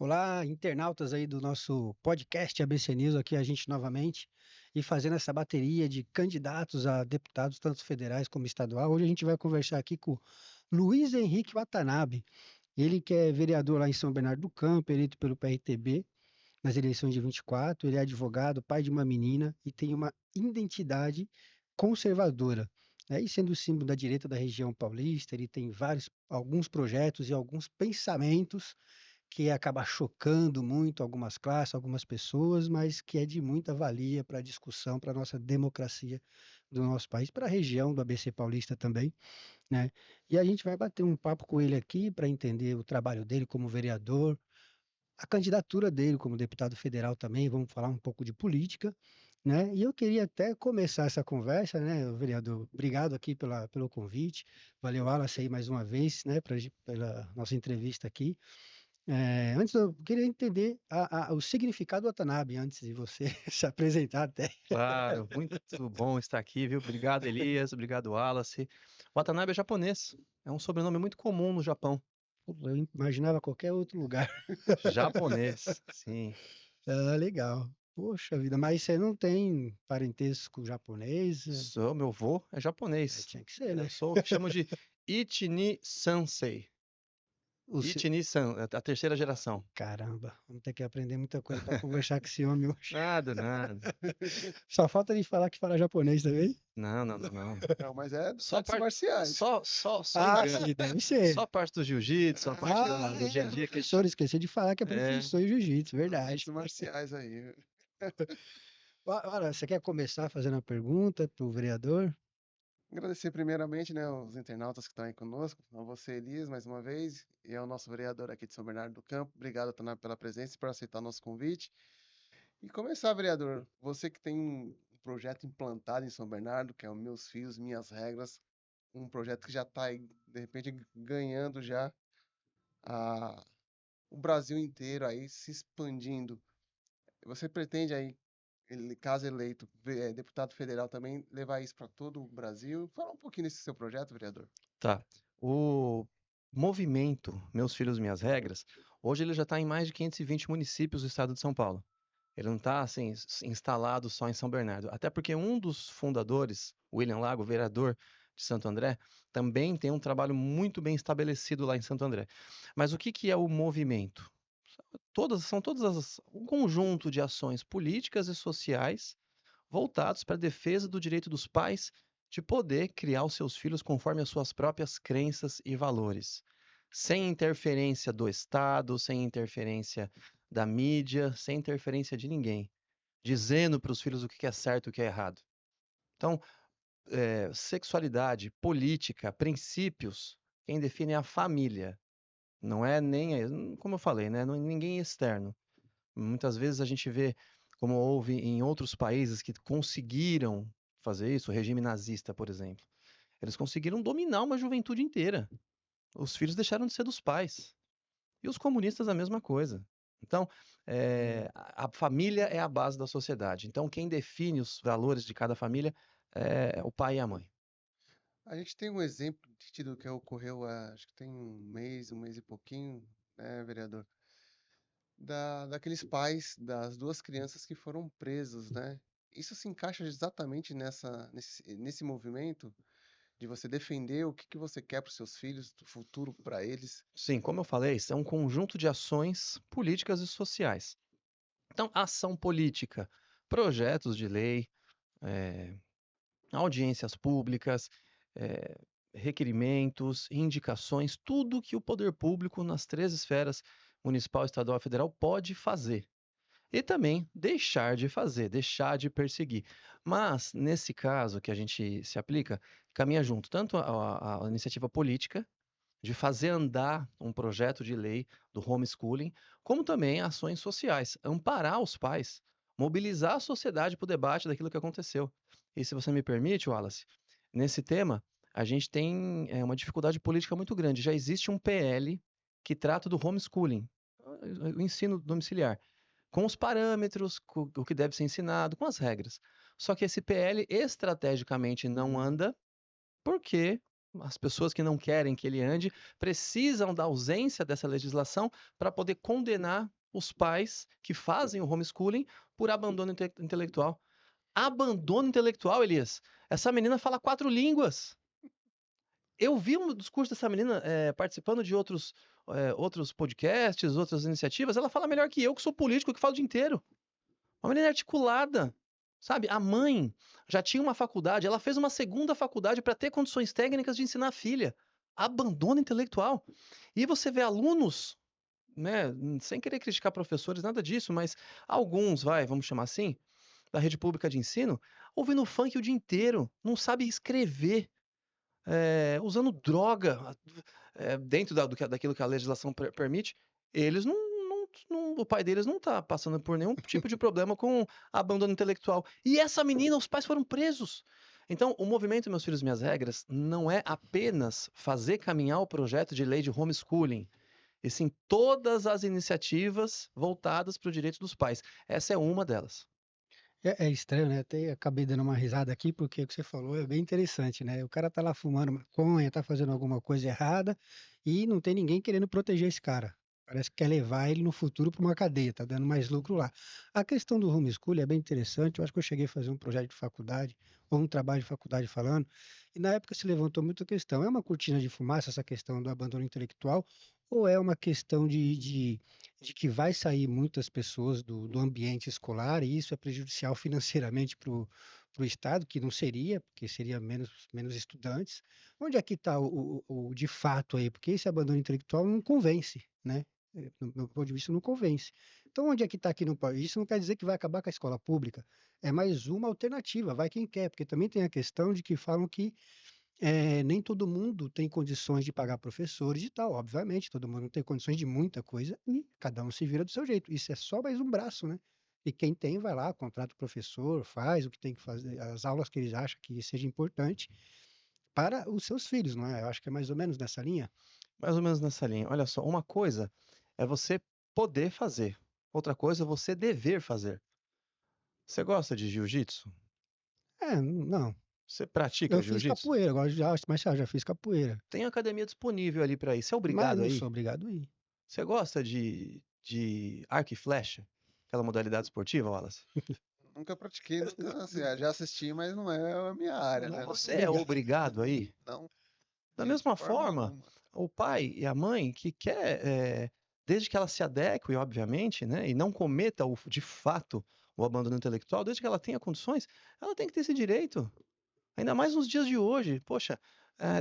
Olá, internautas aí do nosso podcast ABC News, aqui a gente novamente, e fazendo essa bateria de candidatos a deputados, tanto federais como estadual. Hoje a gente vai conversar aqui com Luiz Henrique Watanabe, ele que é vereador lá em São Bernardo do Campo, eleito pelo PRTB nas eleições de 24. Ele é advogado, pai de uma menina e tem uma identidade conservadora. E sendo símbolo da direita da região paulista, ele tem alguns projetos e alguns pensamentos que acaba chocando muito algumas classes, algumas pessoas, mas que é de muita valia para a discussão, para a nossa democracia do nosso país, para a região do ABC Paulista também, né? E a gente vai bater um papo com ele aqui para entender o trabalho dele como vereador, a candidatura dele como deputado federal também, vamos falar um pouco de política, né? E eu queria até começar essa conversa, né, vereador? Obrigado aqui pelo convite. Valeu, Wallace, aí mais uma vez, né, pela nossa entrevista aqui. Antes eu queria entender o significado do Watanabe, antes de você se apresentar até. Claro, muito bom estar aqui, viu? Obrigado, Elias. Obrigado, Wallace. Watanabe é japonês. É um sobrenome muito comum no Japão. Pô, eu imaginava qualquer outro lugar. Japonês, sim. Ah, legal. Poxa vida, mas você não tem parentesco japonês? Meu avô é japonês. Tinha que ser, Eu né? sou o que chamam de Ichini Sansei. O se- Ichini-san, a terceira geração. Caramba, vamos ter que aprender muita coisa para conversar com esse homem hoje. Nada, nada. Só falta ele falar que fala japonês também. Não, não, não, não. Não, mas é das Só artes parte, marciais. só Ah, engano. sim, deve Só ser. a parte do jiu-jitsu, só a parte do dia a dia que a gente... Professor, esqueci de falar que é É, professor em jiu-jitsu, As verdade. artes marciais aí. Ora, você quer começar fazendo a pergunta para o vereador? Agradecer primeiramente, né, os internautas que estão aí conosco, a você, Elias, mais uma vez, e ao nosso vereador aqui de São Bernardo do Campo. Obrigado, Tana, pela presença e por aceitar nosso convite. E começar, vereador, você que tem um projeto implantado em São Bernardo, que é o Meus Fios, Minhas Regras, um projeto que já está aí, de repente, ganhando já a, o Brasil inteiro aí, se expandindo. Você pretende aí, caso eleito, deputado federal também, levar isso para todo o Brasil? Fala um pouquinho desse seu projeto, vereador. tá. O movimento Meus Filhos, Minhas Regras, hoje ele já está em mais de 520 municípios do estado de São Paulo. Ele não está assim, instalado só em São Bernardo. Até porque um dos fundadores, William Lago, vereador de Santo André, também tem um trabalho muito bem estabelecido lá em Santo André. Mas o que que é o movimento? São todas um conjunto de ações políticas e sociais voltados para a defesa do direito dos pais de poder criar os seus filhos conforme as suas próprias crenças e valores, sem interferência do Estado, sem interferência da mídia, sem interferência de ninguém, dizendo para os filhos o que é certo e o que é errado. Então, sexualidade, política, princípios, quem define é a família. Não é nem, como eu falei, né? Não é ninguém externo. Muitas vezes a gente vê, como houve em outros países que conseguiram fazer isso, o regime nazista, por exemplo. Eles conseguiram dominar uma juventude inteira. Os filhos deixaram de ser dos pais. E os comunistas a mesma coisa. Então, a família é a base da sociedade. Então, quem define os valores de cada família é o pai e a mãe. A gente tem um exemplo nítido que ocorreu, acho que tem um mês e pouquinho, né, vereador? Daqueles pais das duas crianças que foram presos, né? Isso se encaixa exatamente nesse movimento de você defender o que que você quer para os seus filhos, do futuro para eles. Sim, como eu falei, são um conjunto de ações políticas e sociais. Então, ação política, projetos de lei, eh, audiências públicas, eh, requerimentos, indicações, tudo que o poder público nas três esferas, municipal, estadual e federal, pode fazer. E também deixar de fazer, deixar de perseguir. Mas, nesse caso que a gente se aplica, caminha junto tanto a iniciativa política, de fazer andar um projeto de lei do homeschooling, como também ações sociais, amparar os pais, mobilizar a sociedade para o debate daquilo que aconteceu. E se você me permite, Wallace, nesse tema, a gente tem uma dificuldade política muito grande. Já existe um PL que trata do homeschooling, o ensino domiciliar, com os parâmetros, com o que deve ser ensinado, com as regras. Só que esse PL estrategicamente não anda porque as pessoas que não querem que ele ande precisam da ausência dessa legislação para poder condenar os pais que fazem o homeschooling por abandono intelectual. Abandono intelectual, Elias. Essa menina fala 4 línguas. Eu vi um discurso dessa menina participando de outros podcasts, outras iniciativas. Ela fala melhor que eu, que sou político, que falo o dia inteiro. Uma menina articulada, sabe? A mãe já tinha uma faculdade, ela fez uma segunda faculdade para ter condições técnicas de ensinar a filha. Abandono intelectual. E você vê alunos, né, sem querer criticar professores, nada disso, mas alguns, vamos chamar assim, da rede pública de ensino, ouvindo funk o dia inteiro, não sabe escrever, usando droga dentro daquilo que a legislação permite, eles o pai deles não está passando por nenhum tipo de problema com abandono intelectual. E essa menina, os pais foram presos. Então, o movimento Meus Filhos, Minhas Regras não é apenas fazer caminhar o projeto de lei de homeschooling, e sim todas as iniciativas voltadas para o direito dos pais. Essa é uma delas. É estranho, né? Até acabei dando uma risada aqui, porque o que você falou é bem interessante, né? O cara tá lá fumando maconha, tá fazendo alguma coisa errada e não tem ninguém querendo proteger esse cara. Parece que quer levar ele no futuro para uma cadeia, tá dando mais lucro lá. A questão do homeschooling é bem interessante. Eu acho que eu cheguei a fazer um projeto de faculdade, ou um trabalho de faculdade falando, e na época se levantou muita questão. É uma cortina de fumaça essa questão do abandono intelectual, ou é uma questão de que vai sair muitas pessoas do ambiente escolar e isso é prejudicial financeiramente para o Estado, que não seria, porque seria menos estudantes. Onde é que está o de fato aí? Porque esse abandono intelectual não convence, né? No meu ponto de vista, não convence. Então, onde é que está que não pode? Isso não quer dizer que vai acabar com a escola pública. É mais uma alternativa, vai quem quer, porque também tem a questão de que falam que nem todo mundo tem condições de pagar professores e tal, obviamente, todo mundo não tem condições de muita coisa e cada um se vira do seu jeito. Isso é só mais um braço, né? E quem tem vai lá, contrata o professor, faz o que tem que fazer, as aulas que eles acham que seja importante para os seus filhos, não é? Eu acho que é mais ou menos nessa linha. Mais ou menos nessa linha. Olha só, uma coisa é você poder fazer, outra coisa é você dever fazer. Você gosta de jiu-jitsu? Não. Você pratica Eu fiz jiu-jitsu? capoeira, agora mas já fiz capoeira. Tem academia disponível ali para ir. Você é Mas obrigado não aí? sou obrigado a ir. Você gosta de arco e flecha? Aquela modalidade esportiva, Wallace? Nunca pratiquei, nunca, assim, já assisti, mas não é a minha área, Não né? é Você é obrigado. obrigado aí? Não, Da de mesma forma forma, alguma. o pai e a mãe que quer, desde que ela se adeque, obviamente, né, e não cometa de fato o abandono intelectual, desde que ela tenha condições, ela tem que ter esse direito. Ainda mais nos dias de hoje. Poxa,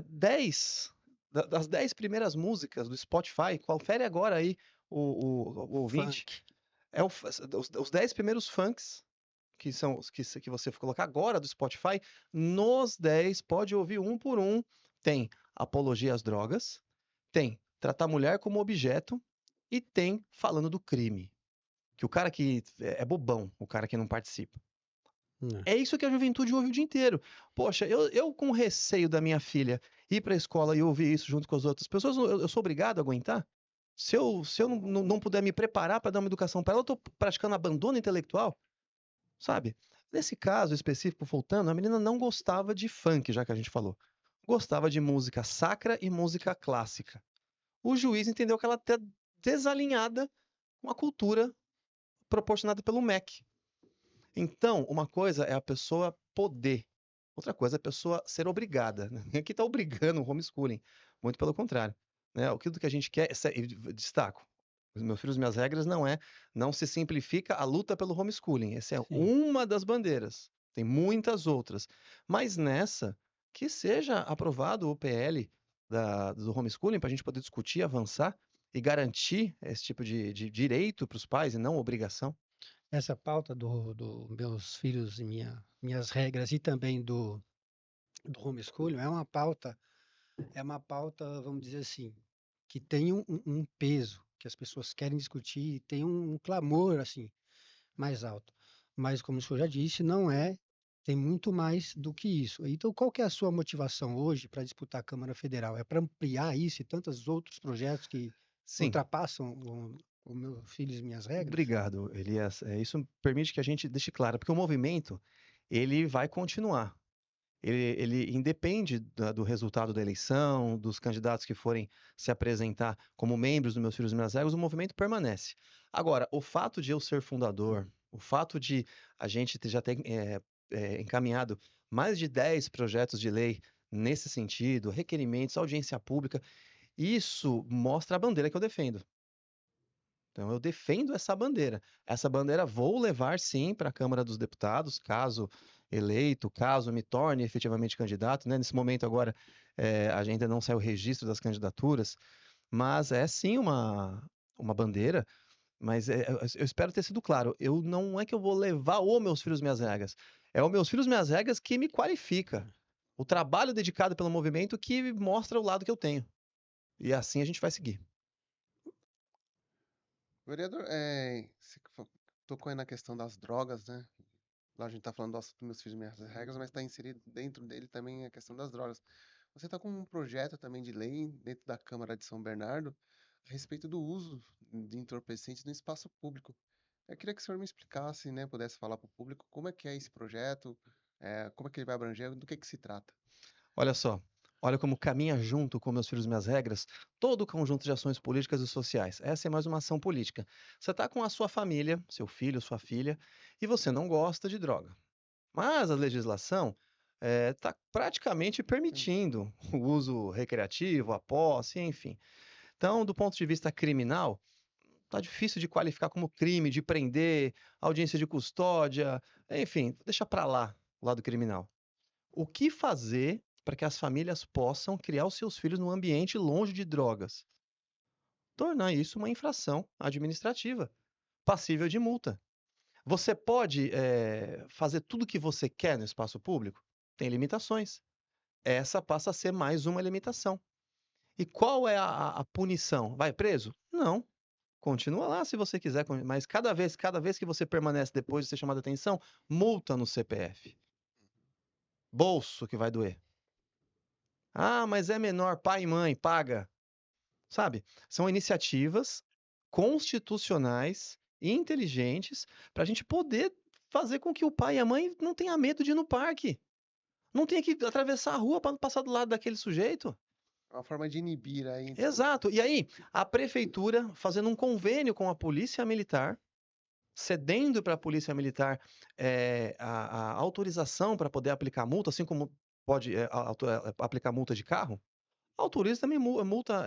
10 das 10 primeiras músicas do Spotify, confere agora aí o ouvinte, Funk. é os 10 primeiros funks que são que você for colocar agora do Spotify, nos 10, pode ouvir um por um. Tem apologia às drogas, tem tratar a mulher como objeto e tem falando do crime. Que o cara que é bobão, o cara que não participa. Não. É isso que a juventude ouve o dia inteiro. Poxa, eu com receio da minha filha ir para a escola e ouvir isso junto com as outras pessoas, eu sou obrigado a aguentar? Se eu não puder me preparar para dar uma educação para ela, eu estou praticando abandono intelectual? Sabe? Nesse caso específico, voltando, a menina não gostava de funk, já que a gente falou. Gostava de música sacra e música clássica. O juiz entendeu que ela está desalinhada com a cultura proporcionada pelo MEC. Então, uma coisa é a pessoa poder, outra coisa é a pessoa ser obrigada. Aqui está obrigando o homeschooling. Muito pelo contrário. Né? O que a gente quer, destaco, os meus filhos, minhas regras, não se simplifica a luta pelo homeschooling. Essa é Sim. uma das bandeiras. Tem muitas outras. Mas nessa, que seja aprovado o PL do homeschooling para a gente poder discutir, avançar e garantir esse tipo de direito para os pais e não obrigação. Essa pauta do meus filhos e minhas regras e também do homeschooling é uma pauta, vamos dizer assim, que tem um peso, que as pessoas querem discutir e tem um clamor, assim, mais alto. Mas, como o senhor já disse, não é, tem muito mais do que isso. Então, qual que é a sua motivação hoje para disputar a Câmara Federal? É para ampliar isso e tantos outros projetos que Sim, ultrapassam o meus filhos e minhas regras? obrigado, Elias. Isso permite que a gente deixe claro, porque o movimento ele vai continuar. ele independe do resultado da eleição, dos candidatos que forem se apresentar como membros do Meus Filhos e Minhas Regras, o movimento permanece. Agora, o fato de eu ser fundador, o fato de a gente já ter encaminhado mais de 10 projetos de lei nesse sentido, requerimentos, audiência pública, isso mostra a bandeira que eu defendo. Então, eu defendo essa bandeira. Essa bandeira vou levar, sim, para a Câmara dos Deputados, caso eleito, caso me torne efetivamente candidato, né? Nesse momento agora, a gente ainda não saiu o registro das candidaturas, mas é sim uma bandeira, mas eu espero ter sido claro. Eu não é que eu vou levar o Meus Filhos, Minhas Regras. É o Meus Filhos, Minhas Regras que me qualifica. O trabalho dedicado pelo movimento que mostra o lado que eu tenho. E assim a gente vai seguir. Vereador, você tocou aí na questão das drogas, né? Lá a gente tá falando do assunto Meus Filhos, Minhas Regras, mas está inserido dentro dele também a questão das drogas. Você está com um projeto também de lei dentro da Câmara de São Bernardo a respeito do uso de entorpecentes no espaço público. Eu queria que o senhor me explicasse, né, pudesse falar para o público como é que é esse projeto, como é que ele vai abranger, do que se trata. Olha só, olha como caminha junto com Meus Filhos, Minhas Regras, todo o conjunto de ações políticas e sociais. Essa é mais uma ação política. Você está com a sua família, seu filho, sua filha, e você não gosta de droga. Mas a legislação está praticamente permitindo o uso recreativo, a posse, enfim. Então, do ponto de vista criminal, está difícil de qualificar como crime, de prender, audiência de custódia, enfim, deixa para lá o lado criminal. O que fazer para que as famílias possam criar os seus filhos num ambiente longe de drogas? Tornar isso uma infração administrativa, passível de multa. Você pode fazer tudo o que você quer no espaço público? Tem limitações. Essa passa a ser mais uma limitação. E qual é a punição? Vai preso? Não. Continua lá se você quiser, mas cada vez que você permanece depois de ser chamado a atenção, multa no CPF. Bolso que vai doer. Ah, mas é menor, pai e mãe, paga. Sabe? São iniciativas constitucionais e inteligentes para a gente poder fazer com que o pai e a mãe não tenham medo de ir no parque. Não tenha que atravessar a rua para passar do lado daquele sujeito. É uma forma de inibir aí. Exato. E aí, a prefeitura fazendo um convênio com a Polícia Militar, cedendo para a Polícia Militar a autorização para poder aplicar multa, assim como pode aplicar multa de carro, autoriza também multa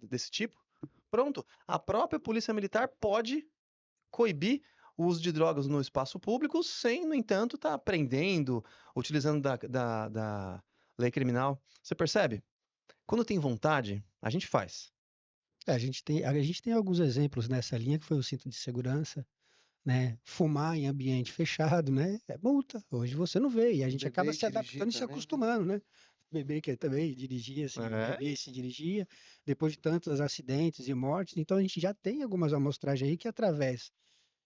desse tipo. Pronto. A própria Polícia Militar pode coibir o uso de drogas no espaço público sem, no entanto, estar prendendo, utilizando da lei criminal. Você percebe? Quando tem vontade, a gente faz. A gente tem alguns exemplos nessa linha, que foi o cinto de segurança, né? Fumar em ambiente fechado, né? É multa. Hoje você não vê. E a gente acaba Beber e se dirigir adaptando e se também, né? acostumando, né? Beber que também dirigia, assim, bebia e se dirigia, depois de tantos acidentes e mortes. Então a gente já tem algumas amostragens aí que, através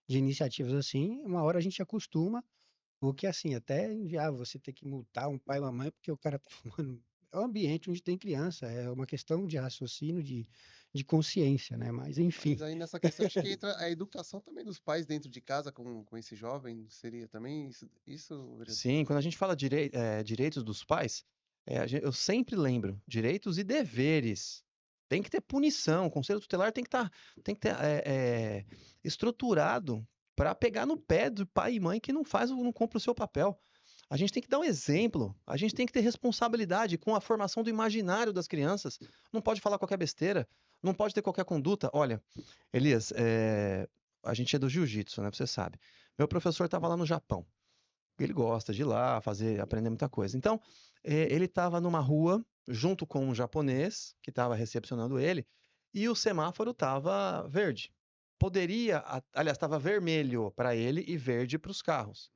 de iniciativas assim, uma hora a gente acostuma, o que assim, até inviável você ter que multar um pai ou uma mãe porque o cara tá fumando. É um ambiente onde tem criança, é uma questão de raciocínio, de consciência, né? Mas enfim. Mas aí nessa questão acho que entra a educação também dos pais dentro de casa com esse jovem, seria também isso, vereador? Sim, quando a gente fala direitos dos pais, eu sempre lembro, direitos e deveres. Tem que ter punição, o conselho tutelar tem que ter estruturado para pegar no pé do pai e mãe que não cumpre o seu papel. A gente tem que dar um exemplo, a gente tem que ter responsabilidade com a formação do imaginário das crianças. Não pode falar qualquer besteira, não pode ter qualquer conduta. Olha, Elias, a gente é do jiu-jitsu, né? Você sabe. Meu professor estava lá no Japão. Ele gosta de ir lá, aprender muita coisa. Então, ele estava numa rua junto com um japonês que estava recepcionando ele e o semáforo estava verde. Aliás, estava vermelho para ele e verde para os carros.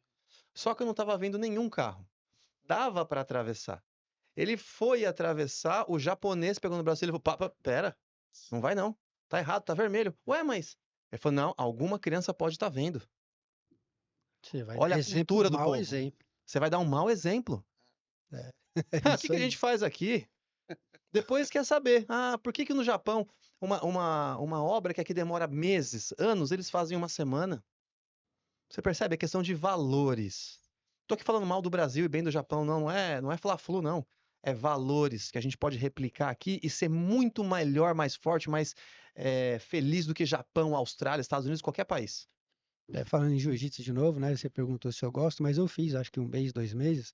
Só que eu não estava vendo nenhum carro. Dava para atravessar. Ele foi atravessar, o japonês pegou no braço dele e falou: pera, não vai não. Tá errado, tá vermelho. Ué, mas... Ele falou: não, alguma criança pode estar vendo. Você vai dar Olha a exemplo, cultura do mau povo. exemplo. Você vai dar um mau exemplo. É, O que isso que a aí. gente faz aqui? Depois quer saber, por que que no Japão uma obra que aqui demora meses, anos, eles fazem uma semana? Você percebe? É questão de valores. Tô aqui falando mal do Brasil e bem do Japão, não é fla-flu, não. É valores que a gente pode replicar aqui e ser muito melhor, mais forte, mais feliz do que Japão, Austrália, Estados Unidos, qualquer país. Falando em jiu-jitsu de novo, né? Você perguntou se eu gosto, mas eu fiz, acho que um mês, 2 meses,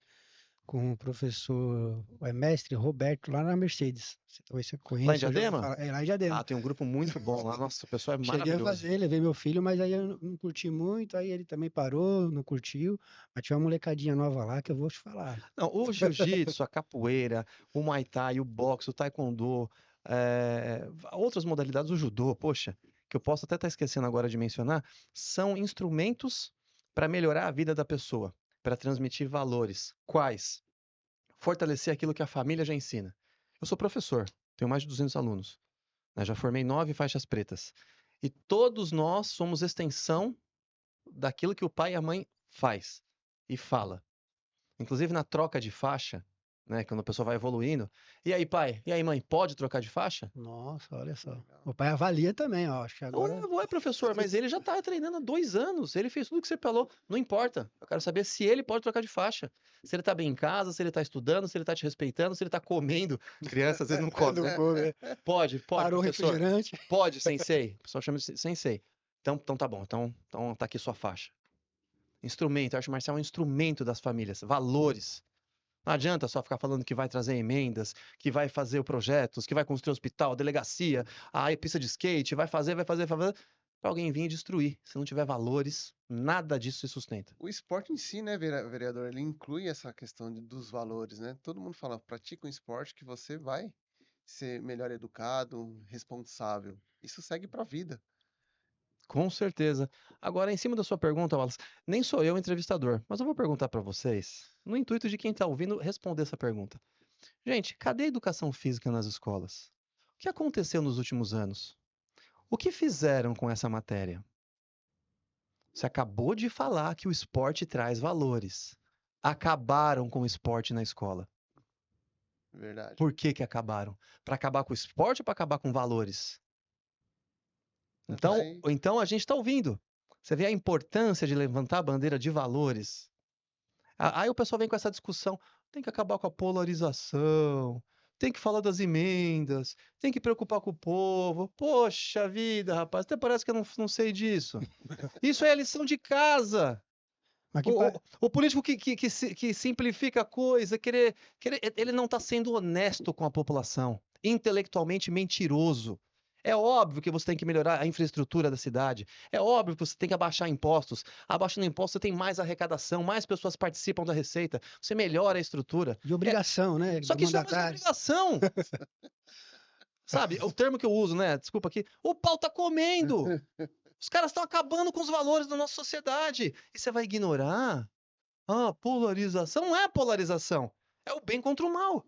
com o professor, mestre Roberto, lá na Mercedes. Talvez você Lá em conheça, eu já ouvi Diadema? falar. É lá em Diadema. Ah, tem um grupo muito bom lá. Nossa, o pessoal é Cheguei a maravilhoso. fazer, levei meu filho, mas aí eu não curti muito, aí ele também parou, não curtiu. Mas tinha uma molecadinha nova lá que eu vou te falar. Não, o jiu-jitsu, a capoeira, o muay thai, o boxe, o taekwondo, outras modalidades, o judô, poxa, que eu posso até estar esquecendo agora de mencionar, são instrumentos para melhorar a vida da pessoa, para transmitir valores. Quais? Fortalecer aquilo que a família já ensina. Eu sou professor, tenho mais de 200 alunos, né, já formei 9 faixas pretas. E todos nós somos extensão daquilo que o pai e a mãe faz e fala. Inclusive na troca de faixa, né, quando a pessoa vai evoluindo. E aí, pai? E aí, mãe? Pode trocar de faixa? Nossa, olha só. Legal. O pai avalia também, ó. Acho que agora. Ué, professor, mas ele já tá treinando há 2 anos. Ele fez tudo que você falou. Não importa. Eu quero saber se ele pode trocar de faixa. Se ele tá bem em casa, se ele tá estudando, se ele tá te respeitando, se ele tá comendo. Criança às vezes não come, né? Não vou, né? Pode, Parou o professor. refrigerante. Pode, sensei. O pessoal chama de sensei. Então tá bom. Então tá aqui sua faixa. Instrumento. A arte marcial é um instrumento das famílias. Valores. Não adianta só ficar falando que vai trazer emendas, que vai fazer projetos, que vai construir hospital, delegacia, a pista de skate, vai fazer, para alguém vir e destruir. Se não tiver valores, nada disso se sustenta. O esporte em si, né, vereador, ele inclui essa questão dos valores, né? Todo mundo fala, pratica um esporte que você vai ser melhor educado, responsável. Isso segue para a vida. Com certeza. Agora, em cima da sua pergunta, Wallace, nem sou eu o entrevistador, mas eu vou perguntar para vocês, no intuito de quem está ouvindo responder essa pergunta. Gente, cadê a educação física nas escolas? O que aconteceu nos últimos anos? O que fizeram com essa matéria? Você acabou de falar que o esporte traz valores. Acabaram com o esporte na escola. Verdade. Por que que acabaram? Para acabar com o esporte ou para acabar com valores? Tá Então, aí. então a gente está ouvindo. Você vê a importância de levantar a bandeira de valores. Aí o pessoal vem com essa discussão. Tem que acabar com a polarização. Tem que falar das emendas. Tem que preocupar com o povo. Poxa vida, rapaz. Até parece que eu não sei disso. Isso é a lição de casa. Mas que O político que simplifica a coisa, ele não está sendo honesto com a população, intelectualmente mentiroso. É óbvio que você tem que melhorar a infraestrutura da cidade. É óbvio que você tem que abaixar impostos. Abaixando impostos, você tem mais arrecadação, mais pessoas participam da receita, você melhora a estrutura. de obrigação, né? Só Do que isso é mais uma mandatário. obrigação. Sabe? O termo que eu uso, né? Desculpa aqui. O pau tá comendo. Os caras estão acabando com os valores da nossa sociedade. E você vai ignorar? Ah, polarização não é polarização. É o bem contra o mal.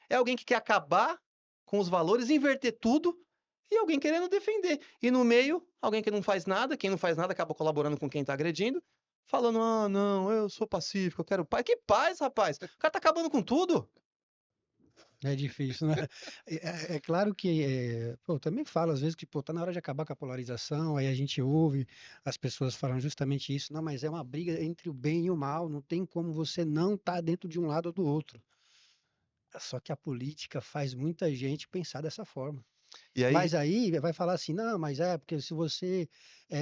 É alguém que quer acabar com os valores, inverter tudo, e alguém querendo defender. E no meio, alguém que não faz nada, quem não faz nada acaba colaborando com quem tá agredindo, falando: ah, não, eu sou pacífico, eu quero paz. Que paz, rapaz? O cara tá acabando com tudo. É difícil, né? É claro que, pô, eu também falo às vezes que, pô, tá na hora de acabar com a polarização, aí a gente ouve as pessoas falando justamente isso, não, mas é uma briga entre o bem e o mal, não tem como você não estar dentro de um lado ou do outro. Só que a política faz muita gente pensar dessa forma. E aí, Mas aí vai falar assim, não, mas é porque se você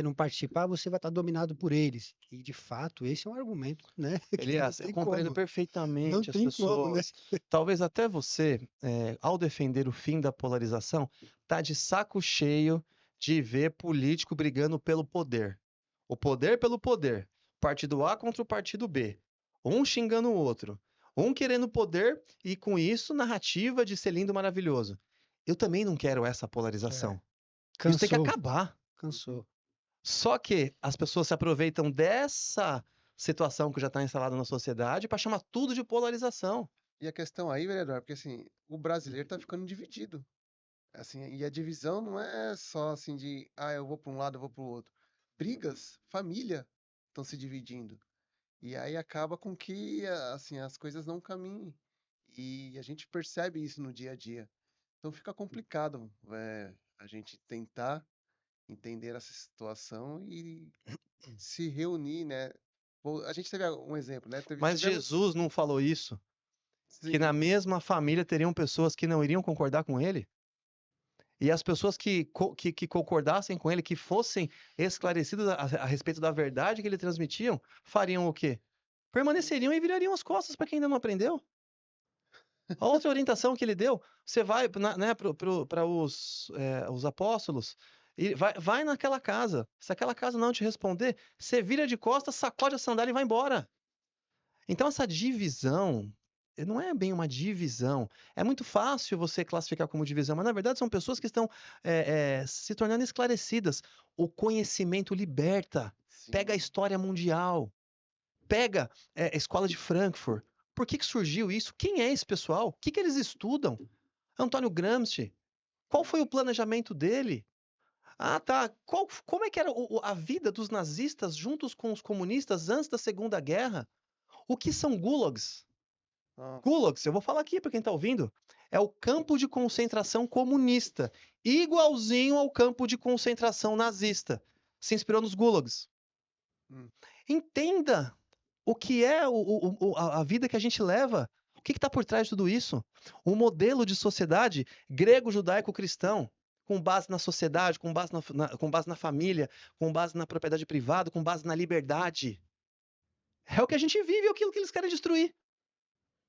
não participar, você vai estar dominado por eles. E de fato, esse é um argumento, né? Que não Elias, eu tem compreendo como, não perfeitamente as tem como, né? pessoas. Talvez até você, ao defender o fim da polarização, tá de saco cheio de ver político brigando pelo poder. O poder pelo poder. Partido A contra o partido B. Um xingando o outro. Um querendo poder e, com isso, narrativa de ser lindo, maravilhoso. Eu também não quero essa É, polarização. Isso tem que cansou, acabar. cansou. Só que as pessoas se aproveitam dessa situação que já está instalada na sociedade para chamar tudo de polarização. E a questão aí, vereador, é porque assim, o brasileiro tá ficando dividido. Assim, e a divisão não é só assim de, ah, eu vou para um lado, eu vou para o outro. Brigas, família estão se dividindo. E aí acaba com que assim as coisas não caminhem. E a gente percebe isso no dia a dia. Então fica complicado, a gente tentar entender essa situação e se reunir, né? A gente teve um exemplo, né? Mas Jesus não falou isso? Sim, Que na mesma família teriam pessoas que não iriam concordar com ele? E as pessoas que concordassem com ele, que fossem esclarecidas a respeito da verdade que ele transmitiam, fariam o quê? Permaneceriam e virariam as costas para quem ainda não aprendeu. A outra orientação que ele deu, você vai né, para os apóstolos, e vai naquela casa. Se aquela casa não te responder, você vira de costas, sacode a sandália e vai embora. Então essa divisão não é bem uma divisão. É muito fácil você classificar como divisão, mas na verdade são pessoas que estão se tornando esclarecidas. O conhecimento liberta. sim. Pega a história mundial. Pega a escola de Frankfurt. Por que surgiu isso? Quem é esse pessoal? O que eles estudam? Antônio Gramsci. Qual foi o planejamento dele? Ah, tá. Como é que era a vida dos nazistas juntos com os comunistas antes da Segunda Guerra? O que são gulags? Ah, Gulags, eu vou falar aqui para quem está ouvindo, é o campo de concentração comunista, igualzinho ao campo de concentração nazista. Se inspirou nos gulags. hum, Entenda o que é a vida que a gente leva. O que está por trás de tudo isso? O modelo de sociedade grego-judaico-cristão, com base na sociedade, com base na família, com base na propriedade privada, com base na liberdade. É o que a gente vive, é aquilo que eles querem destruir.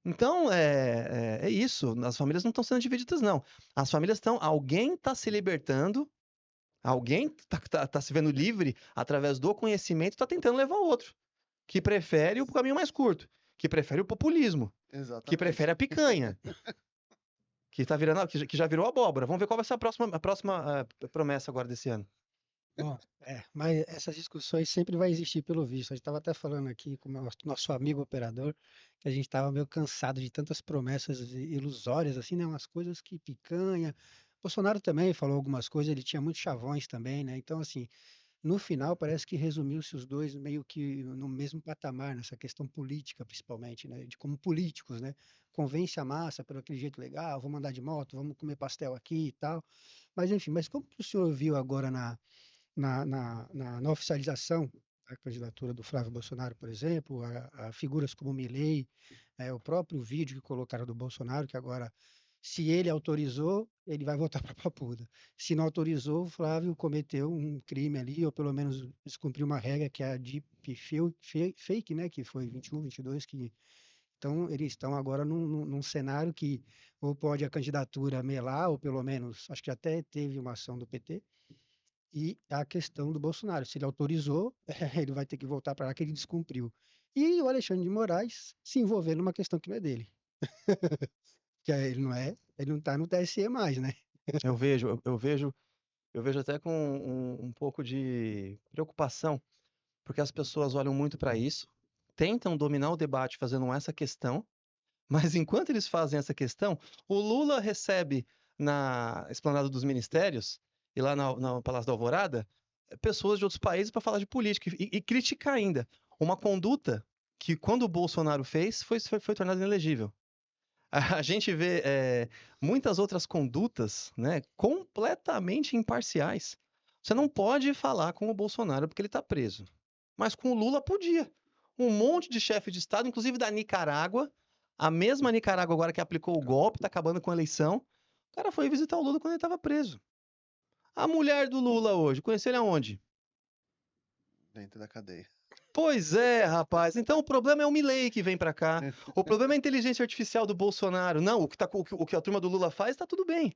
Então, é isso. As famílias não estão sendo divididas, não. As famílias estão... Alguém está se libertando, alguém está se vendo livre através do conhecimento e está tentando levar o outro, que prefere o caminho mais curto, que prefere o populismo, que exatamente. prefere a picanha, que já virou abóbora. Vamos ver qual vai ser a próxima promessa agora desse ano. Bom, mas essas discussões sempre vai existir pelo visto. A gente estava até falando aqui com o nosso amigo operador, que a gente estava meio cansado de tantas promessas ilusórias, assim, né? Umas coisas que picanha. Bolsonaro também falou algumas coisas, ele tinha muitos chavões também, né? Então, assim, no final parece que resumiu-se os dois meio que no mesmo patamar, nessa questão política, principalmente, né? De como políticos, né? Convence a massa pelo aquele jeito legal, vamos andar de moto, vamos comer pastel aqui e tal. Mas, enfim, mas como que o senhor viu agora na oficialização da candidatura do Flávio Bolsonaro, por exemplo, a figuras como Milei, o próprio vídeo que colocaram do Bolsonaro, que agora, se ele autorizou, ele vai voltar para a Papuda. Se não autorizou, o Flávio cometeu um crime ali, ou pelo menos descumpriu uma regra que é a fake, né, que foi 21, 22, que então eles estão agora num cenário que ou pode a candidatura melar, ou pelo menos, acho que até teve uma ação do PT, e a questão do Bolsonaro, se ele autorizou, ele vai ter que voltar para lá que ele descumpriu. E o Alexandre de Moraes se envolver numa questão que não é dele. Que ele não está no TSE mais, né? Eu vejo até com um pouco de preocupação, porque as pessoas olham muito para isso, tentam dominar o debate fazendo essa questão, mas enquanto eles fazem essa questão, o Lula recebe na Esplanada dos Ministérios e lá no Palácio da Alvorada pessoas de outros países para falar de política e criticar ainda uma conduta que, quando o Bolsonaro fez, foi tornada inelegível. A gente vê muitas outras condutas, né, completamente imparciais. Você não pode falar com o Bolsonaro porque ele está preso, mas com o Lula podia. Um monte de chefe de Estado, inclusive da Nicarágua, a mesma Nicarágua agora que aplicou o golpe, está acabando com a eleição, o cara foi visitar o Lula quando ele estava preso. A mulher do Lula hoje, conheceu ele aonde? dentro da cadeia. Pois é, rapaz. Então o problema é o Milei que vem pra cá. O problema é a inteligência artificial do Bolsonaro. Não, o que a turma do Lula faz, tá tudo bem.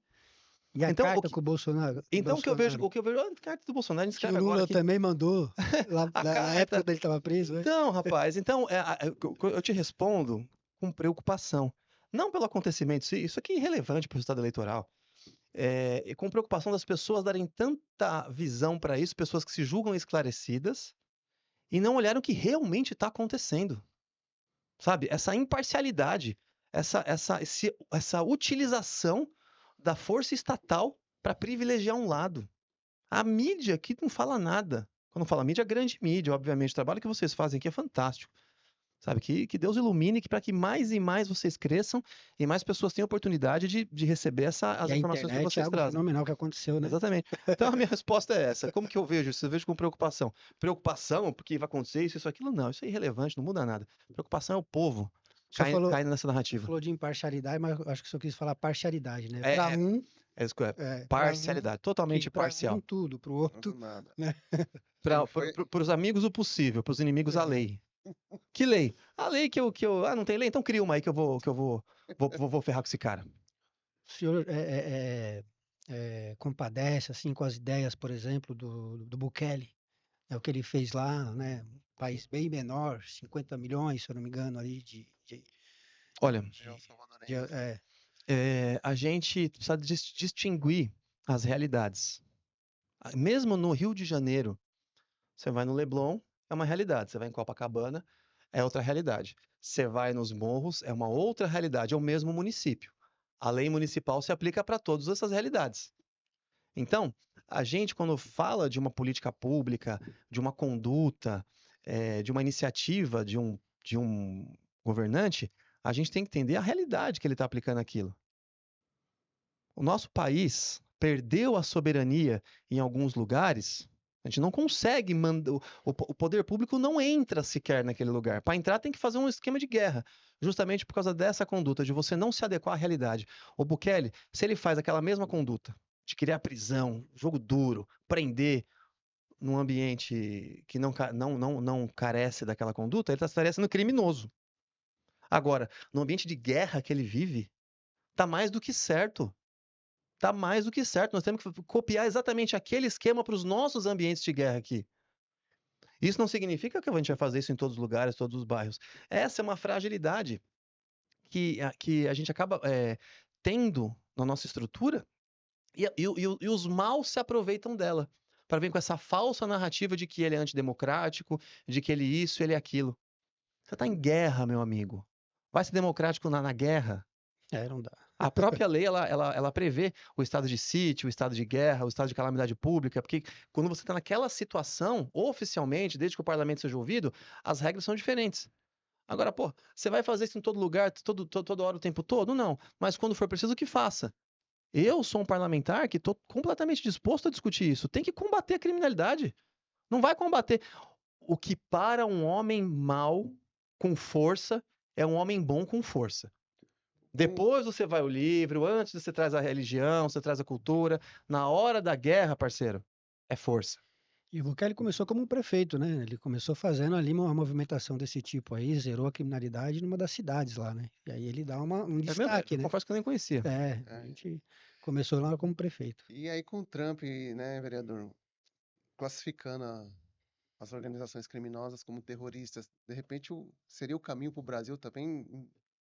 E a Então, carta com o Bolsonaro, o que eu vejo, a carta do Bolsonaro, a gente que o escreve agora Lula aqui. também mandou lá A na época carta. que ele estava preso, né? Então, rapaz, eu te respondo com preocupação. Não pelo acontecimento, isso aqui é irrelevante para o resultado eleitoral. E com preocupação das pessoas darem tanta visão para isso, pessoas que se julgam esclarecidas e não olharam o que realmente está acontecendo. Sabe? Essa imparcialidade, essa utilização da força estatal para privilegiar um lado. A mídia aqui não fala nada. Quando fala mídia, a grande mídia, obviamente. O trabalho que vocês fazem aqui é fantástico. sabe? Que Deus ilumine, para que mais e mais vocês cresçam e mais pessoas tenham oportunidade de receber as E a informações que internet é vocês algo trazem. fenomenal que aconteceu, né? Exatamente. Então a minha resposta é essa. Como que eu vejo isso? Eu vejo com preocupação. Preocupação porque vai acontecer isso, aquilo, não. Isso é irrelevante, não muda nada. Preocupação é o povo O senhor falou, caindo nessa o senhor narrativa. falou de imparcialidade, mas eu acho que o senhor quis falar parcialidade, né? Para É, um, é isso que é para um, parcialidade, que totalmente para um parcial. tudo, para o Não outro, do nada. né? Quem foi? Para os amigos o possível, para os inimigos a lei. Que lei? A lei ah, não tem lei? Então cria uma aí que eu vou ferrar com esse cara. O senhor compadece assim com as ideias, por exemplo, do Bukele, é o que ele fez lá, né? Um país bem menor, 50 milhões, se eu não me engano, ali Olha, É o de, salvadorense. a gente precisa distinguir as realidades. Mesmo no Rio de Janeiro, você vai no Leblon, é uma realidade. Você vai em Copacabana, é outra realidade. Você vai nos morros, é uma outra realidade. É o mesmo município. A lei municipal se aplica para todas essas realidades. Então, a gente, quando fala de uma política pública, de uma conduta, de uma iniciativa de um governante, a gente tem que entender a realidade que ele está aplicando aquilo. O nosso país perdeu a soberania em alguns lugares. A gente não consegue mandar. O poder público não entra sequer naquele lugar. Para entrar, tem que fazer um esquema de guerra, justamente por causa dessa conduta, de você não se adequar à realidade. O Bukele, se ele faz aquela mesma conduta, de criar prisão, jogo duro, prender num ambiente que não carece daquela conduta, ele estaria sendo criminoso. Agora, no ambiente de guerra que ele vive, está mais do que certo. Tá mais do que certo. Nós temos que copiar exatamente aquele esquema para os nossos ambientes de guerra aqui. Isso não significa que a gente vai fazer isso em todos os lugares, todos os bairros. Essa é uma fragilidade que a gente acaba tendo na nossa estrutura e os maus se aproveitam dela para vir com essa falsa narrativa de que ele é antidemocrático, de que ele isso, ele é aquilo. Você está em guerra, meu amigo. Vai ser democrático na guerra? Não dá. A própria lei, ela prevê o estado de sítio, o estado de guerra, o estado de calamidade pública, porque quando você está naquela situação, oficialmente, desde que o parlamento seja ouvido, as regras são diferentes. Agora, pô, você vai fazer isso em todo lugar, toda hora, o tempo todo? Não. Mas quando for preciso, que faça. Eu sou um parlamentar que estou completamente disposto a discutir isso. Tem que combater a criminalidade. Não vai combater. O que para um homem mau com força é um homem bom com força. Depois você vai ao livro, antes você traz a religião, você traz a cultura. Na hora da guerra, parceiro, é força. E o Bukele começou como um prefeito, né? Ele começou fazendo ali uma movimentação desse tipo aí, zerou a criminalidade numa das cidades lá, né? E aí ele dá um É mesmo? destaque, Eu né? confesso que eu nem conhecia. A É. gente começou lá como prefeito. E aí com o Trump, né, vereador, classificando as organizações criminosas como terroristas, de repente seria o caminho para o Brasil também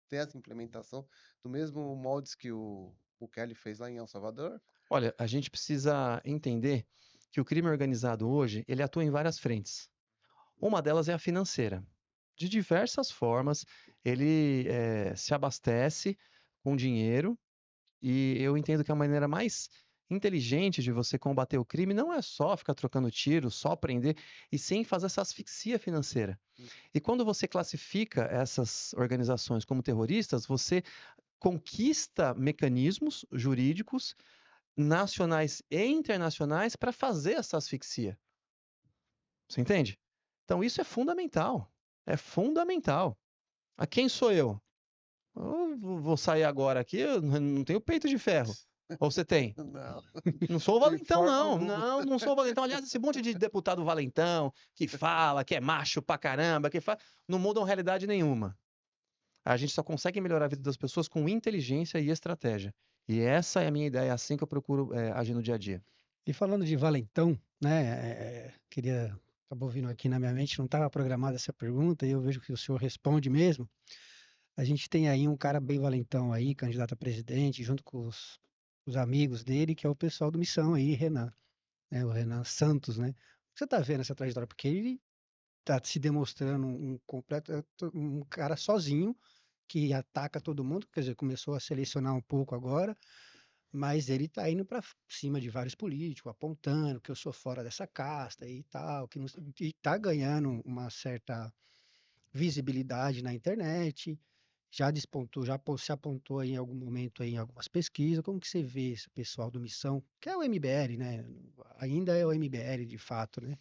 ter essa implementação do mesmo moldes que o Bukele fez lá em El Salvador? Olha, a gente precisa entender que o crime organizado hoje, ele atua em várias frentes. Uma delas é a financeira. De diversas formas, ele se abastece com dinheiro. E eu entendo que a maneira mais inteligente de você combater o crime não é só ficar trocando tiro, só prender, e sim fazer essa asfixia financeira. E quando você classifica essas organizações como terroristas, você conquista mecanismos jurídicos nacionais e internacionais para fazer essa asfixia. Você entende? Então isso é fundamental. É fundamental. A quem sou eu? Eu vou sair agora aqui, eu não tenho peito de ferro. Ou você tem? Não, Não sou o de valentão, forma não. alguma. Não sou o valentão. Aliás, esse monte de deputado valentão que fala, que é macho pra caramba, não mudam realidade nenhuma. A gente só consegue melhorar a vida das pessoas com inteligência e estratégia. E essa é a minha ideia, é assim que eu procuro agir no dia a dia. E falando de valentão, né? Acabou vindo aqui na minha mente, não estava programada essa pergunta, e eu vejo que o senhor responde mesmo. A gente tem aí um cara bem valentão aí, candidato a presidente, junto com os amigos dele, que é o pessoal do Missão aí, Renan, né? O Renan Santos, né? Você está vendo essa trajetória? Porque ele está se demonstrando um cara sozinho que ataca todo mundo, quer dizer, começou a selecionar um pouco agora, mas ele está indo para cima de vários políticos, apontando que eu sou fora dessa casta e tal, que não, e está ganhando uma certa visibilidade na internet, já despontou, se apontou aí em algum momento aí em algumas pesquisas. Como que você vê esse pessoal do Missão, que é o MBL, né? Ainda é o MBL de fato, né?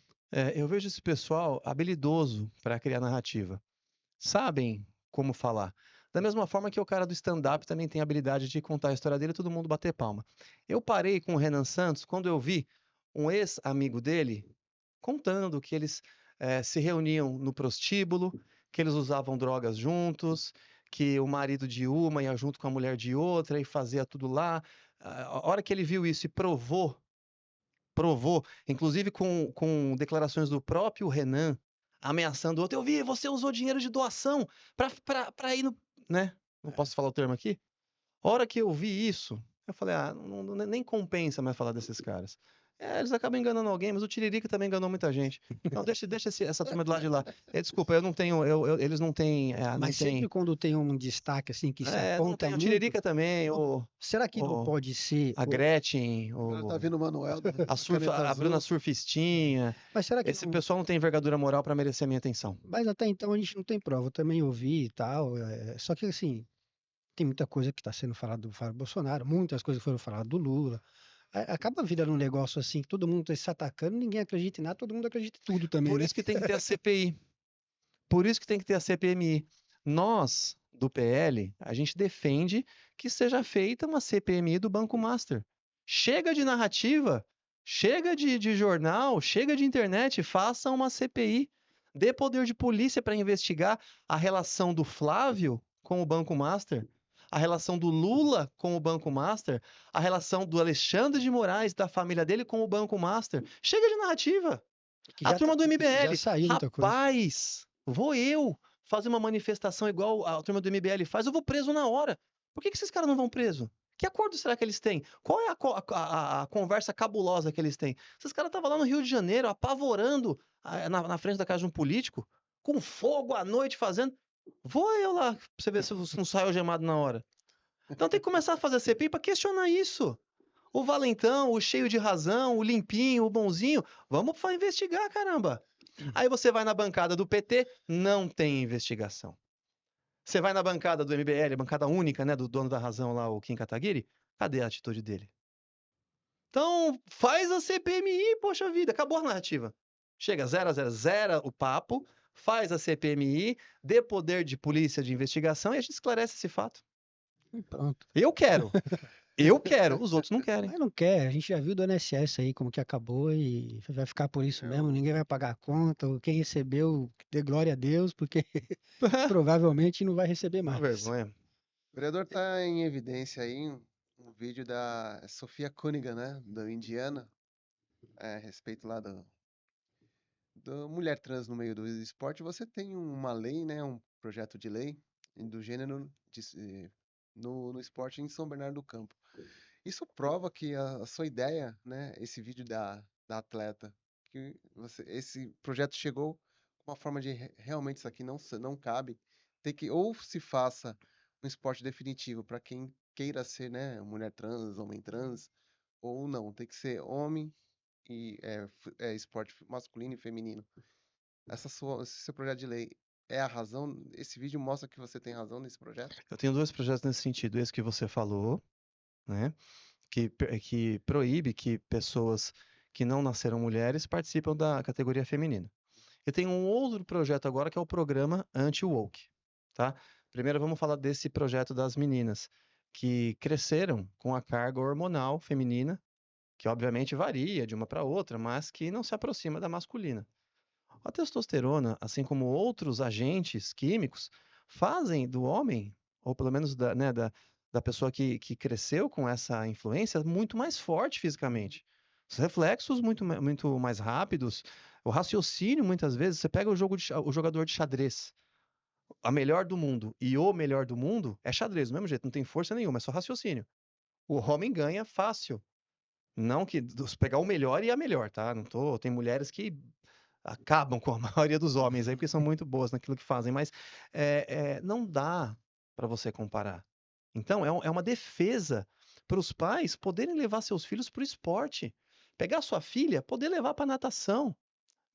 Eu vejo esse pessoal habilidoso para criar narrativa. Sabem como falar. Da mesma forma que o cara do stand-up também tem a habilidade de contar a história dele e todo mundo bater palma. Eu parei com o Renan Santos quando eu vi um ex-amigo dele contando que eles se reuniam no prostíbulo, que eles usavam drogas juntos, que o marido de uma ia junto com a mulher de outra e fazia tudo lá. A hora que ele viu isso e provou, inclusive com declarações do próprio Renan, ameaçando o outro. Eu vi, você usou dinheiro de doação para ir no. Né? Não posso falar o termo aqui? A hora que eu vi isso, eu falei, nem compensa mais falar desses caras. Eles acabam enganando alguém, mas o Tiririca também enganou muita gente. Então deixa essa turma do lado de lá. Desculpa, eu não tenho, eles não têm, não Mas sempre tem, quando tem um destaque assim que se não aponta tem o muito, Tiririca também, será que não o- pode ser a Gretchen, Agora tá vindo o Manuel da caneta a Bruna azul. Surfistinha. Mas será que Esse não. pessoal não tem envergadura moral para merecer a minha atenção. Mas até então a gente não tem prova. Eu também ouvi e tal. Só que assim, tem muita coisa que está sendo falada do Fábio Bolsonaro, muitas coisas foram faladas do Lula. Acaba virando um negócio assim, que todo mundo está se atacando, ninguém acredita em nada, todo mundo acredita em tudo também, Por né? isso que tem que ter a CPI. Por isso que tem que ter a CPMI. Nós, do PL, a gente defende que seja feita uma CPMI do Banco Master. Chega de narrativa, chega de jornal, chega de internet, faça uma CPI. Dê poder de polícia para investigar a relação do Flávio com o Banco Master, a relação do Lula com o Banco Master, a relação do Alexandre de Moraes, da família dele com o Banco Master. Chega de narrativa. Que A turma do já MBL, saiu muita coisa. rapaz, vou eu fazer uma manifestação igual a turma do MBL faz, eu vou preso na hora. Por que esses caras não vão preso? Que acordo será que eles têm? Qual é a conversa cabulosa que eles têm? Esses caras estavam lá no Rio de Janeiro, apavorando na frente da casa de um político, com fogo à noite fazendo. Vou eu lá, pra você ver se eu não saio algemado na hora. Então tem que começar a fazer CPI para questionar isso. O valentão, o cheio de razão, o limpinho, o bonzinho, vamos investigar, caramba. Aí você vai na bancada do PT, não tem investigação. Você vai na bancada do MBL, bancada única, né, do dono da razão lá, o Kim Kataguiri, cadê a atitude dele? Então, faz a CPMI, poxa vida, acabou a narrativa. Chega, zera o papo, faz a CPMI, dê poder de polícia de investigação e a gente esclarece esse fato. E pronto. Eu quero, os outros não querem. Mas não quer, a gente já viu do INSS aí como que acabou e vai ficar por isso mesmo, ninguém vai pagar a conta, quem recebeu, dê glória a Deus, porque provavelmente não vai receber Uma mais. vergonha. O vereador tá em evidência aí um vídeo da Sofia Cunningham, né? Da Indiana, a respeito lá do mulher trans no meio do esporte. Você tem uma lei, né? Um projeto de lei do gênero no esporte em São Bernardo do Campo. Isso prova que a sua ideia, né? Esse vídeo da atleta, que esse projeto chegou com uma forma de realmente isso aqui não cabe, tem que ou se faça um esporte definitivo para quem queira ser, né, mulher trans, homem trans, ou não, tem que ser homem e esporte masculino e feminino. Esse seu projeto de lei é a razão? Esse vídeo mostra que você tem razão nesse projeto? Eu tenho dois projetos nesse sentido. Esse que você falou, né? Que proíbe que pessoas que não nasceram mulheres participam da categoria feminina. E tem um outro projeto agora que é o programa Anti-Woke, tá? Primeiro vamos falar desse projeto das meninas que cresceram com a carga hormonal feminina, que obviamente varia de uma para outra, mas que não se aproxima da masculina. A testosterona, assim como outros agentes químicos, fazem do homem, ou pelo menos da pessoa que cresceu com essa influência, muito mais forte fisicamente. Os reflexos muito mais rápidos, o raciocínio, muitas vezes, você pega o jogador de xadrez, a melhor do mundo e o melhor do mundo é xadrez, do mesmo jeito, não tem força nenhuma, é só raciocínio. O homem ganha fácil. Não que pegar o melhor e a melhor, tá? Não tô, tem mulheres que acabam com a maioria dos homens aí, porque são muito boas naquilo que fazem, mas não dá para você comparar. Então, é uma defesa para os pais poderem levar seus filhos para o esporte. Pegar sua filha, poder levar para natação.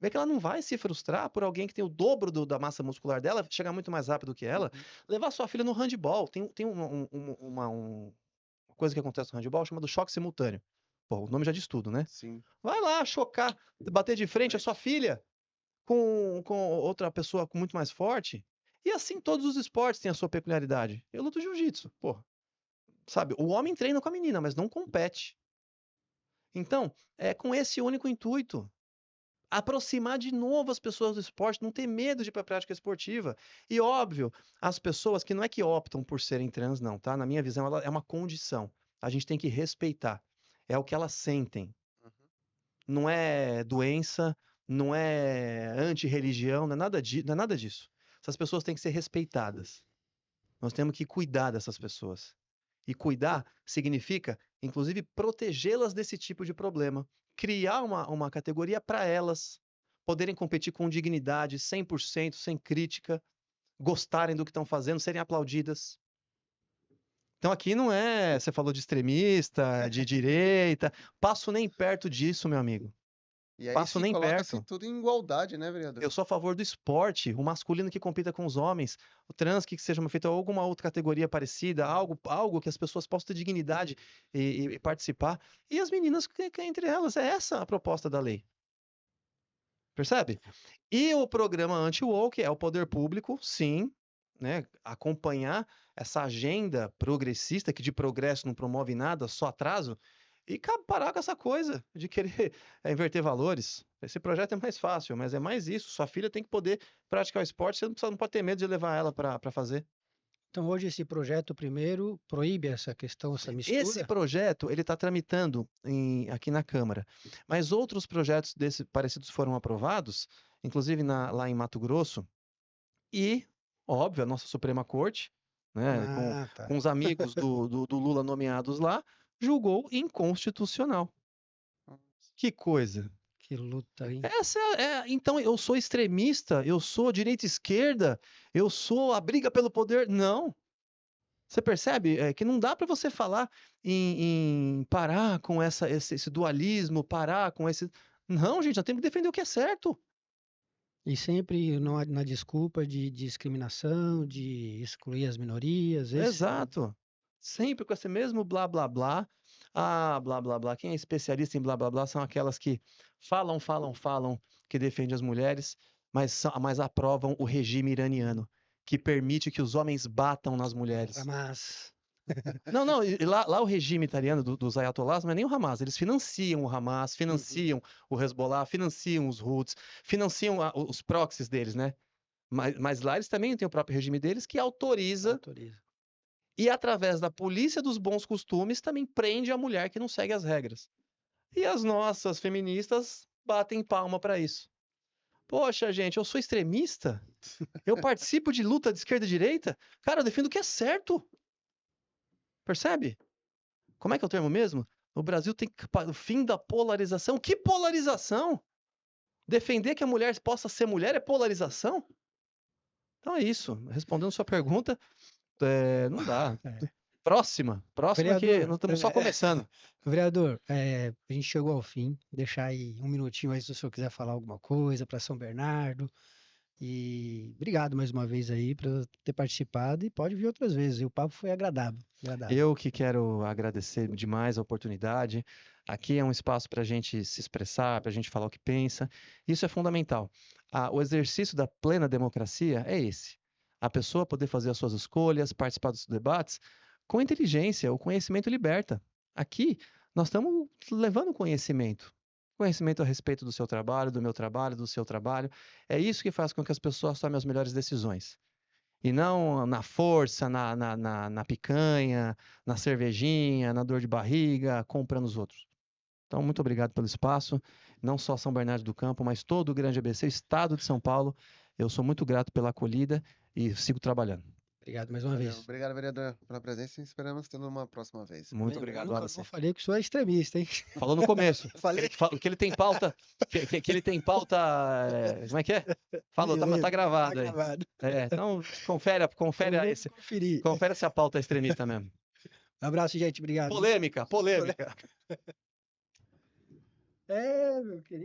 Vê que ela não vai se frustrar por alguém que tem o dobro da massa muscular dela, chegar muito mais rápido que ela, levar sua filha no handball. Tem uma coisa que acontece no handball chamada choque simultâneo. Pô, o nome já diz tudo, né? Sim. Vai lá chocar, bater de frente a sua filha com outra pessoa muito mais forte. E assim todos os esportes têm a sua peculiaridade. Eu luto jiu-jitsu, pô. Sabe, o homem treina com a menina, mas não compete. Então, é com esse único intuito. Aproximar de novo as pessoas do esporte, não ter medo de ir para a prática esportiva. E óbvio, as pessoas que não é que optam por serem trans, não, tá? Na minha visão, ela é uma condição. A gente tem que respeitar. É o que elas sentem. Não é doença, não é anti-religião, não é nada disso. Essas pessoas têm que ser respeitadas. Nós temos que cuidar dessas pessoas. E cuidar significa, inclusive, protegê-las desse tipo de problema. Criar uma categoria para elas poderem competir com dignidade, 100%, sem crítica, gostarem do que estão fazendo, serem aplaudidas. Então aqui não é, você falou de extremista, de direita, passo nem perto disso, meu amigo. E aí Passo se nem coloca-se perto. tudo em igualdade, né, vereador? Eu sou a favor do esporte, o masculino que compita com os homens, o trans que seja feito alguma outra categoria parecida, algo que as pessoas possam ter dignidade e participar. E as meninas que entre elas, é essa a proposta da lei. Percebe? E o programa anti-woke é o poder público, sim, né, acompanhar essa agenda progressista que de progresso não promove nada, só atraso, e parar com essa coisa de querer inverter valores. Esse projeto é mais fácil, mas é mais isso. Sua filha tem que poder praticar o esporte, você não pode ter medo de levar ela para fazer. Então, hoje esse projeto, primeiro, proíbe essa questão, essa Esse mistura? projeto, ele está tramitando aqui na Câmara, mas outros projetos parecidos foram aprovados, inclusive lá em Mato Grosso, e, óbvio, a nossa Suprema Corte, né, Ah, tá. com os amigos do Lula nomeados lá, julgou inconstitucional. Que coisa. Que luta, hein? Então, eu sou extremista, eu sou direita-esquerda, eu sou a briga pelo poder. Não. Você percebe que não dá para você falar em parar com esse dualismo, parar com esse. Não, gente, nós temos que defender o que é certo. E sempre na desculpa de discriminação, de excluir as minorias. Exato. Sempre com esse mesmo blá blá blá. Ah, blá blá blá. Quem é especialista em blá blá blá são aquelas que falam que defendem as mulheres, mas aprovam o regime iraniano, que permite que os homens batam nas mulheres. Hamas. Não, e lá o regime italiano dos ayatollahs não é nem o Hamas, eles financiam o Hamas, financiam o Hezbollah, financiam os Houthis, financiam os proxies deles, né? Mas lá eles também têm o próprio regime deles que autoriza. E através da polícia dos bons costumes também prende a mulher que não segue as regras. E as nossas feministas batem palma para isso. Poxa, gente, eu sou extremista? Eu participo de luta de esquerda e direita? Cara, eu defendo o que é certo. Percebe? Como é que é o termo mesmo? O Brasil tem o fim da polarização. Que polarização? Defender que a mulher possa ser mulher é polarização? Então é isso. Respondendo sua pergunta, não dá. Próxima Vereador, que nós estamos só começando. Vereador, a gente chegou ao fim. Deixar aí um minutinho aí se o senhor quiser falar alguma coisa para São Bernardo. E obrigado mais uma vez aí por ter participado e pode vir outras vezes. E o papo foi agradável. Eu que quero agradecer demais a oportunidade. Aqui é um espaço para a gente se expressar, para a gente falar o que pensa. Isso é fundamental. O exercício da plena democracia é esse. A pessoa poder fazer as suas escolhas, participar dos debates com inteligência. O conhecimento liberta. Aqui nós estamos levando conhecimento. Conhecimento a respeito do seu trabalho, do meu trabalho, do seu trabalho. É isso que faz com que as pessoas tomem as melhores decisões. E não na força, na picanha, na cervejinha, na dor de barriga, comprando os outros. Então, muito obrigado pelo espaço. Não só São Bernardo do Campo, mas todo o Grande ABC, o estado de São Paulo. Eu sou muito grato pela acolhida e sigo trabalhando. Obrigado mais uma vez. Obrigado, vereador, pela presença e esperamos ter uma próxima vez. Muito obrigado, Eu não falei que o senhor é extremista, hein? Falou no começo. Falei. Que ele tem pauta. Que ele tem pauta. Como é que é? Falou, tá gravado aí. Então, confere se a pauta é extremista mesmo. Um abraço, gente. Obrigado. Polêmica. Meu querido.